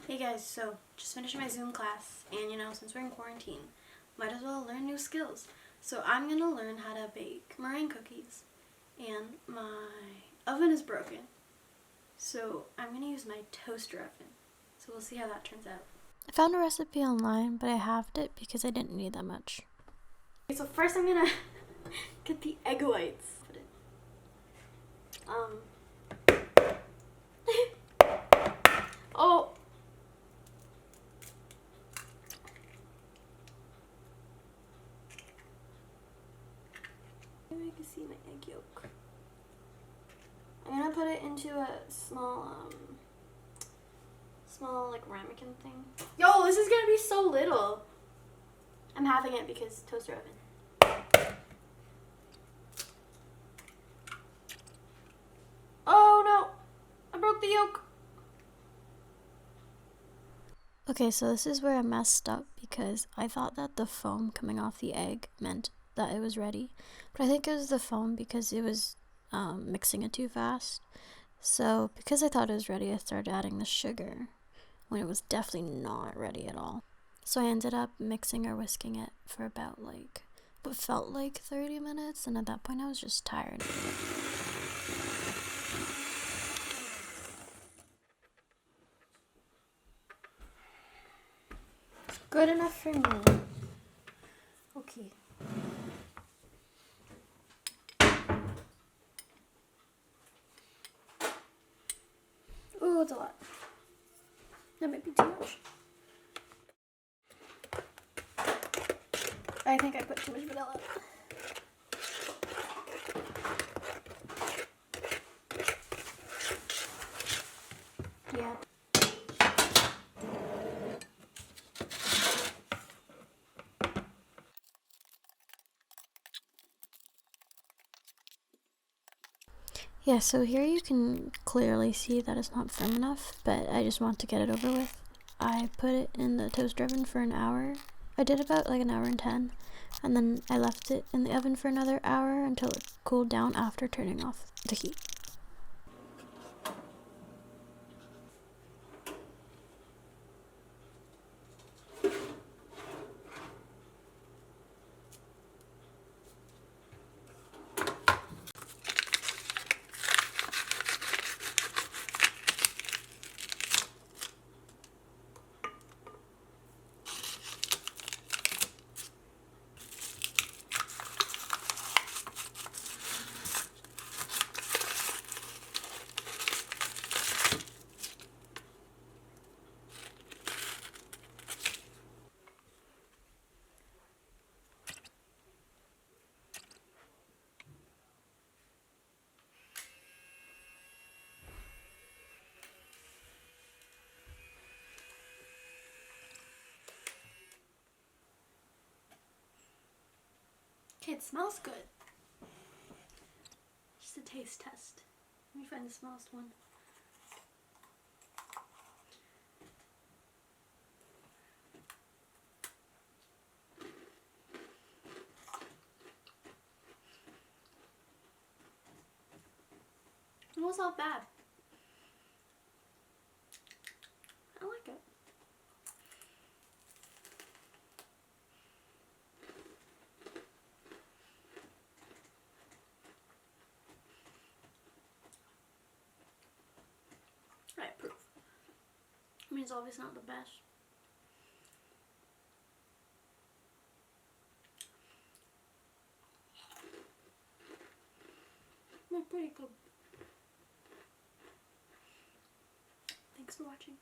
Hey guys, so just finished my Zoom class, and since we're in quarantine, might as well learn new skills. So I'm gonna learn how to bake meringue cookies, and my oven is broken, so I'm gonna use my toaster oven. So we'll see how that turns out. I found a recipe online, but I halved it because I didn't need that much. Okay, so first I'm gonna get the egg whites. Oh! Maybe you can see my egg yolk. I'm gonna put it into a small like ramekin thing. Yo, this is gonna be so little. I'm having it because toaster oven. Oh no! I broke the yolk. Okay, so this is where I messed up because I thought that the foam coming off the egg meant that it was ready. But I think it was the foam because it was mixing it too fast. So because I thought it was ready, I started adding the sugar when it was definitely not ready at all. So I ended up mixing or whisking it for about what felt like 30 minutes, and at that point I was just tired. Good enough for me. Okay. Ooh, it's a lot. That might be too much. I think I put too much vanilla. Yeah. Yeah, so here you can clearly see that it's not firm enough, but I just want to get it over with. I put it in the toaster oven for an hour. I did about an hour and 10, and then I left it in the oven for another hour until it cooled down after turning off the heat. Okay, it smells good. Just a taste test. Let me find the smallest one. It was not bad. I like it. I approve. I mean, it's obviously not the best. They're pretty good. Thanks for watching.